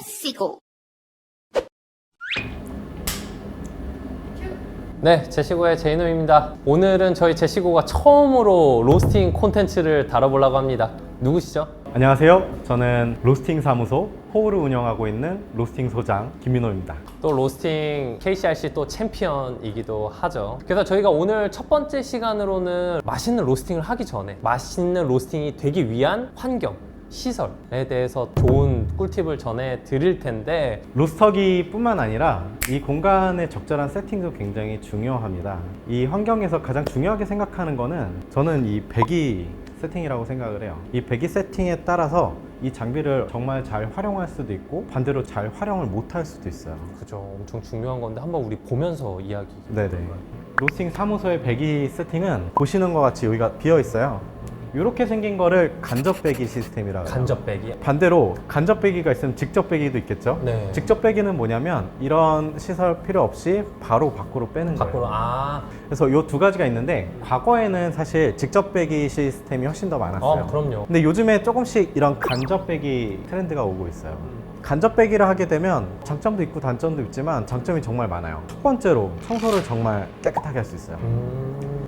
제시고. 네, 제시고의 제이놈입니다. 오늘은 저희 제시고가 처음으로 로스팅 콘텐츠를 다뤄보려고 합니다. 누구시죠? 안녕하세요. 저는 로스팅 사무소 호우를 운영하고 있는 로스팅 소장 김민호입니다. 또 로스팅 KCRC 또 챔피언이기도 하죠. 그래서 저희가 오늘 첫 번째 시간으로는 맛있는 로스팅을 하기 전에 맛있는 로스팅이 되기 위한 환경, 시설에 대해서 좋은 꿀팁을 전해 드릴 텐데, 로스터기 뿐만 아니라 이 공간의 적절한 세팅도 굉장히 중요합니다. 이 환경에서 가장 중요하게 생각하는 거는 저는 이 배기 세팅이라고 생각을 해요. 이 배기 세팅에 따라서 이 장비를 정말 잘 활용할 수도 있고 반대로 잘 활용을 못 할 수도 있어요. 그죠, 엄청 중요한 건데 한번 우리 보면서 이야기. 네네. 로스팅 사무소의 배기 세팅은 보시는 것 같이 여기가 비어 있어요. 이렇게 생긴 거를 간접 배기 시스템이라고 해요. 간접 배기. 반대로 간접 배기가 있으면 직접 배기도 있겠죠. 네. 직접 배기는 뭐냐면 이런 시설 필요 없이 바로 밖으로 빼는 밖으로. 거예요. 그래서 이 두 가지가 있는데 과거에는 사실 직접 배기 시스템이 훨씬 더 많았어요. 그럼요. 근데 요즘에 조금씩 이런 간접 배기 트렌드가 오고 있어요. 간접 배기를 하게 되면 장점도 있고 단점도 있지만 장점이 정말 많아요. 첫 번째로 청소를 정말 깨끗하게 할 수 있어요.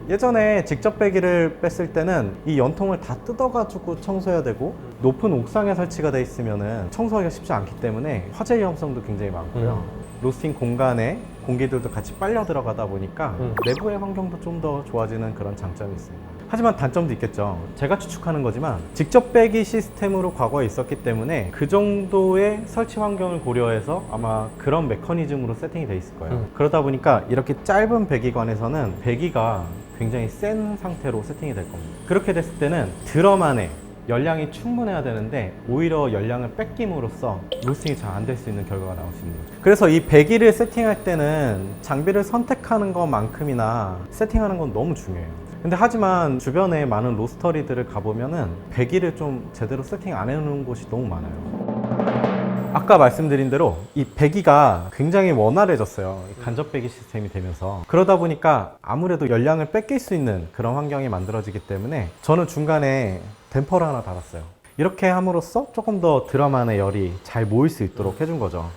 예전에 직접 배기를 뺐을 때는 이 연통을 다 뜯어가지고 청소해야 되고 높은 옥상에 설치가 돼 있으면은 청소하기가 쉽지 않기 때문에 화재 위험성도 굉장히 많고요. 로스팅 공간에 공기들도 같이 빨려 들어가다 보니까 내부의 환경도 좀 더 좋아지는 그런 장점이 있습니다. 하지만 단점도 있겠죠. 제가 추측하는 거지만 직접 배기 시스템으로 과거에 있었기 때문에 그 정도의 설치 환경을 고려해서 아마 그런 메커니즘으로 세팅이 돼 있을 거예요. 그러다 보니까 이렇게 짧은 배기관에서는 배기가 굉장히 센 상태로 세팅이 될 겁니다. 그렇게 됐을 때는 드럼 안에 열량이 충분해야 되는데 오히려 열량을 뺏김으로써 로스팅이 잘 안 될 수 있는 결과가 나올 수 있는 거죠. 그래서 이 배기를 세팅할 때는 장비를 선택하는 것만큼이나 세팅하는 건 너무 중요해요. 근데 하지만 주변에 많은 로스터리들을 가보면은 배기를 좀 제대로 세팅 안 해놓은 곳이 너무 많아요. 아까 말씀드린 대로 이 배기가 굉장히 원활해졌어요. 간접 배기 시스템이 되면서. 그러다 보니까 아무래도 열량을 뺏길 수 있는 그런 환경이 만들어지기 때문에 저는 중간에 댐퍼를 하나 달았어요. 이렇게 함으로써 조금 더 드럼 안에 열이 잘 모일 수 있도록 해준 거죠.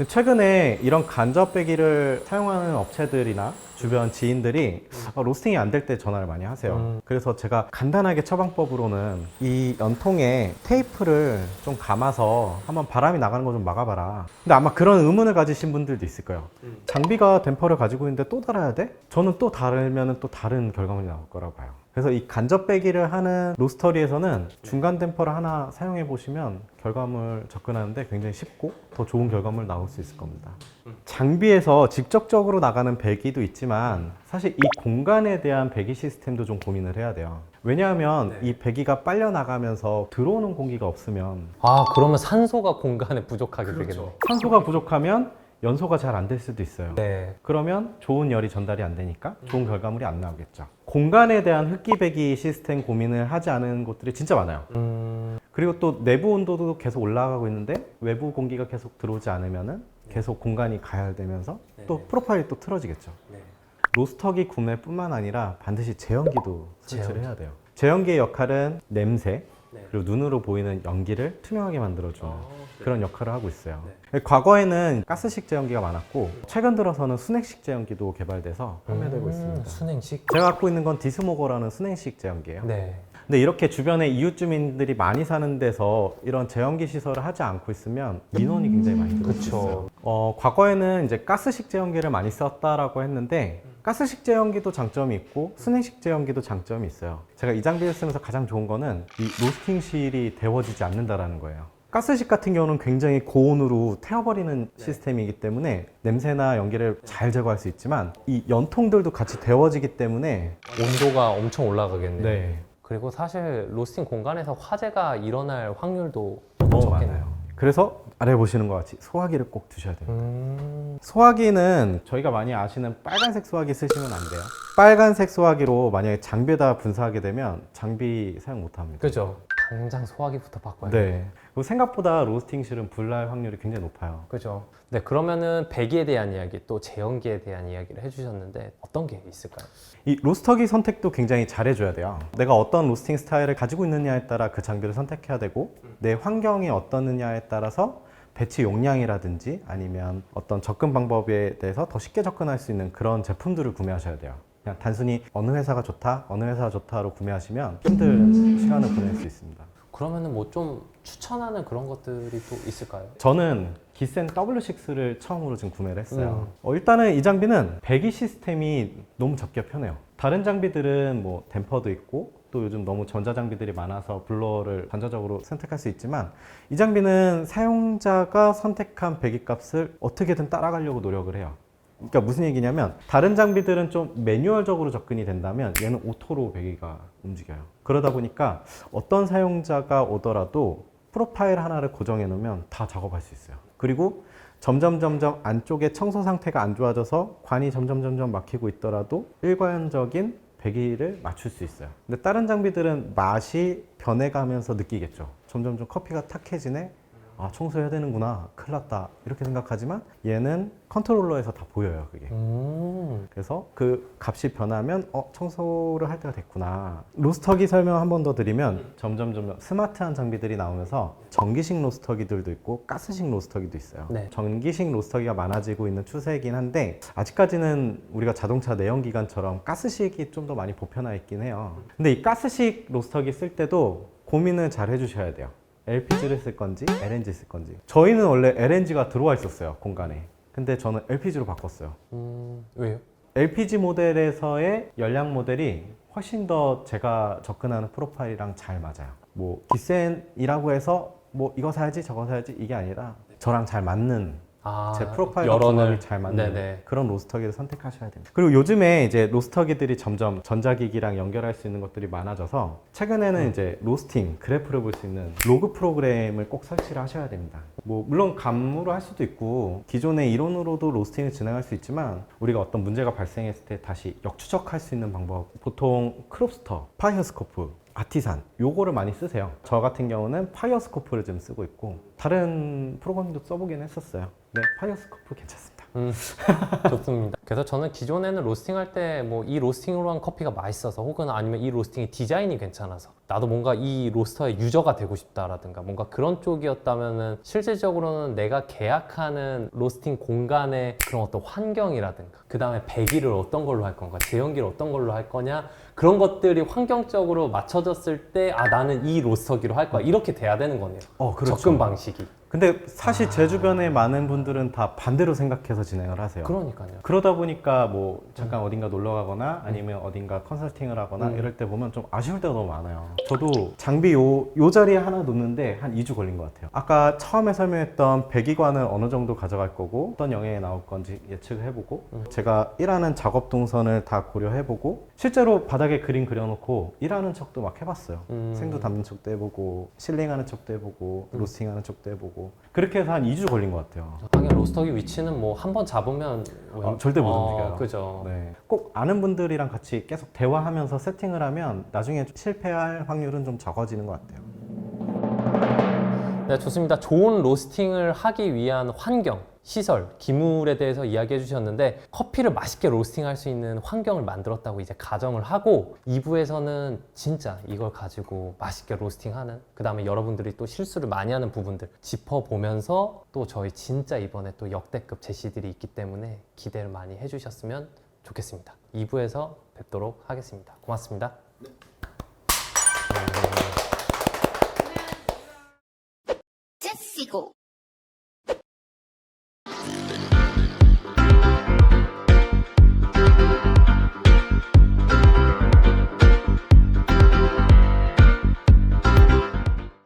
최근에 이런 간접 배기를 사용하는 업체들이나 주변 지인들이 로스팅이 안 될 때 전화를 많이 하세요. 그래서 제가 간단하게 처방법으로는 이 연통에 테이프를 좀 감아서 한번 바람이 나가는 거 좀 막아봐라. 근데 아마 그런 의문을 가지신 분들도 있을 거예요. 장비가 댐퍼를 가지고 있는데 또 달아야 돼? 저는 또 달으면 또 다른 결과물이 나올 거라고 봐요. 그래서 이 간접 배기를 하는 로스터리에서는 중간 댐퍼를 하나 사용해 보시면 결과물 접근하는데 굉장히 쉽고 더 좋은 결과물 나올 수 있을 겁니다. 장비에서 직접적으로 나가는 배기도 있지만 사실 이 공간에 대한 배기 시스템도 좀 고민을 해야 돼요. 왜냐하면 이 배기가 빨려 나가면서 들어오는 공기가 없으면 그러면 산소가 공간에 부족하게 되겠네요. 산소가 부족하면 연소가 잘 안 될 수도 있어요. 네. 그러면 좋은 열이 전달이 안 되니까 좋은 결과물이 안 나오겠죠. 공간에 대한 흡기 배기 시스템 고민을 하지 않은 곳들이 진짜 많아요. 그리고 또 내부 온도도 계속 올라가고 있는데 외부 공기가 계속 들어오지 않으면은 계속 공간이 가열되면서 또 프로파일이 또 틀어지겠죠. 로스터기 구매뿐만 아니라 반드시 제연기도 설치를 해야 돼요. 제연기의 역할은 냄새, 그리고 눈으로 보이는 연기를 투명하게 만들어주는 그런 역할을 하고 있어요. 과거에는 가스식 제연기가 많았고 최근 들어서는 순행식 제연기도 개발돼서 판매되고 있습니다. 순행식? 제가 갖고 있는 건 디스모거라는 순행식 제연기예요. 네. 근데 이렇게 주변에 이웃 주민들이 많이 사는 데서 이런 제연기 시설을 하지 않고 있으면 민원이 굉장히 많이 들어올 수 있어요. 과거에는 이제 가스식 제연기를 많이 썼다라고 했는데 가스식 제연기도 장점이 있고 순행식 제연기도 장점이 있어요. 제가 이 장비를 쓰면서 가장 좋은 거는 이 로스팅실이 데워지지 않는다라는 거예요. 가스식 같은 경우는 굉장히 고온으로 태워버리는 시스템이기 때문에 냄새나 연기를 잘 제거할 수 있지만 이 연통들도 같이 데워지기 때문에 온도가 엄청 올라가겠네요. 네, 그리고 사실 로스팅 공간에서 화재가 일어날 확률도 너무 적겠네요. 많아요. 그래서 아래 보시는 것 같이 소화기를 꼭 두셔야 됩니다. 소화기는 저희가 많이 아시는 빨간색 소화기 쓰시면 안 돼요. 빨간색 소화기로 만약에 장비에다 분사하게 되면 장비 사용 못 합니다. 그죠. 당장 소화기부터 바꿔야 네. 그리고 생각보다 로스팅실은 불날 확률이 굉장히 높아요. 그죠. 네, 그러면은 배기에 대한 이야기, 또 제연기에 대한 이야기를 해주셨는데 어떤 게 있을까요? 이 로스터기 선택도 굉장히 잘해줘야 돼요. 내가 어떤 로스팅 스타일을 가지고 있느냐에 따라 그 장비를 선택해야 되고 내 환경이 어떠느냐에 따라서 배치 용량이라든지 아니면 어떤 접근 방법에 대해서 더 쉽게 접근할 수 있는 그런 제품들을 구매하셔야 돼요. 그냥 단순히 어느 회사가 좋다, 어느 회사가 좋다로 구매하시면 힘든 시간을 보낼 수 있습니다. 그러면은 뭐 좀 추천하는 그런 것들이 또 있을까요? 저는 기센 W6를 처음으로 지금 구매를 했어요. 일단은 이 장비는 배기 시스템이 너무 접기가 편해요. 다른 장비들은 뭐 댐퍼도 있고 또 요즘 너무 전자장비들이 많아서 블로어를 전자적으로 선택할 수 있지만 이 장비는 사용자가 선택한 배기값을 어떻게든 따라가려고 노력을 해요. 그러니까 무슨 얘기냐면 다른 장비들은 좀 매뉴얼적으로 접근이 된다면 얘는 오토로 배기가 움직여요. 그러다 보니까 어떤 사용자가 오더라도 프로파일 하나를 고정해 놓으면 다 작업할 수 있어요. 그리고 점점 안쪽에 청소 상태가 안 좋아져서 관이 점점 막히고 있더라도 일관적인 배기를 맞출 수 있어요. 근데 다른 장비들은 맛이 변해가면서 느끼겠죠. 점점 커피가 탁해지네. 아, 청소해야 되는구나. 큰일 났다. 이렇게 생각하지만 얘는 컨트롤러에서 다 보여요, 그게. 그래서 그 값이 변하면 청소를 할 때가 됐구나. 로스터기 설명 한 번 더 드리면 점점 스마트한 장비들이 나오면서 전기식 로스터기들도 있고 가스식 로스터기도 있어요. 네. 전기식 로스터기가 많아지고 있는 추세이긴 한데 아직까지는 우리가 자동차 내연기관처럼 가스식이 좀 더 많이 보편화 있긴 해요. 근데 이 가스식 로스터기 쓸 때도 고민을 잘 해주셔야 돼요. LPG를 쓸 건지 LNG 쓸 건지. 저희는 원래 LNG가 들어와 있었어요, 공간에. 근데 저는 LPG로 바꿨어요. 왜요? LPG 모델에서의 연량 모델이 훨씬 더 제가 접근하는 프로파일이랑 잘 맞아요. 뭐 기센이라고 해서 뭐 이거 사야지 저거 사야지 이게 아니라 저랑 잘 맞는 제 프로파일과 궁합이 잘 맞는 네네. 그런 로스터기를 선택하셔야 됩니다. 그리고 요즘에 이제 로스터기들이 점점 전자기기랑 연결할 수 있는 것들이 많아져서 최근에는 이제 로스팅 그래프를 볼 수 있는 로그 프로그램을 꼭 설치를 하셔야 됩니다. 뭐 물론 감으로 할 수도 있고 기존의 이론으로도 로스팅을 진행할 수 있지만 우리가 어떤 문제가 발생했을 때 다시 역추적할 수 있는 방법, 보통 크롭스터, 파이어스코프, 아티산 요거를 많이 쓰세요. 저 같은 경우는 파이어스코프를 좀 쓰고 있고 다른 프로그램도 써보긴 했었어요. 네, 파이어스코프 괜찮습니다. 좋습니다. 그래서 저는 기존에는 로스팅할 때 뭐 이 로스팅으로 한 커피가 맛있어서 혹은 아니면 이 로스팅의 디자인이 괜찮아서 나도 뭔가 이 로스터의 유저가 되고 싶다라든가 뭔가 그런 쪽이었다면은 실질적으로는 내가 계약하는 로스팅 공간의 그런 어떤 환경이라든가 그 다음에 배기를 어떤 걸로 할 건가 제연기를 어떤 걸로 할 거냐 그런 것들이 환경적으로 맞춰졌을 때 아 나는 이 로스터기로 할 거야 이렇게 돼야 되는 거네요. 그렇죠. 접근 방식이. 근데 사실 제 주변에 많은 분들은 다 반대로 생각해서 진행을 하세요. 그러니까요. 그러다 보니까 뭐 잠깐 어딘가 놀러 가거나 아니면 어딘가 컨설팅을 하거나 이럴 때 보면 좀 아쉬울 때가 너무 많아요. 저도 장비 요 자리에 하나 놓는데 한 2주 걸린 것 같아요. 아까 처음에 설명했던 배기관을 어느 정도 가져갈 거고 어떤 영향이 나올 건지 예측을 해보고 제가 일하는 작업 동선을 다 고려해보고 실제로 바닥에 그림 그려놓고 일하는 척도 막 해봤어요. 생도 담는 척도 해보고 실링하는 척도 해보고 로스팅하는 척도 해보고 그렇게 해서 한 2주 걸린 것 같아요. 하긴 로스터기 위치는 뭐 한 번 잡으면 절대 못 움직여요. 그죠. 네. 꼭 아는 분들이랑 같이 계속 대화하면서 세팅을 하면 나중에 실패할 확률은 좀 적어지는 것 같아요. 네, 좋습니다. 좋은 로스팅을 하기 위한 환경, 시설, 기물에 대해서 이야기해 주셨는데 커피를 맛있게 로스팅할 수 있는 환경을 만들었다고 이제 가정을 하고 2부에서는 진짜 이걸 가지고 맛있게 로스팅하는 그 다음에 여러분들이 또 실수를 많이 하는 부분들 짚어보면서 또 저희 진짜 이번에 또 역대급 제시들이 있기 때문에 기대를 많이 해주셨으면 좋겠습니다. 2부에서 뵙도록 하겠습니다. 고맙습니다. 제시고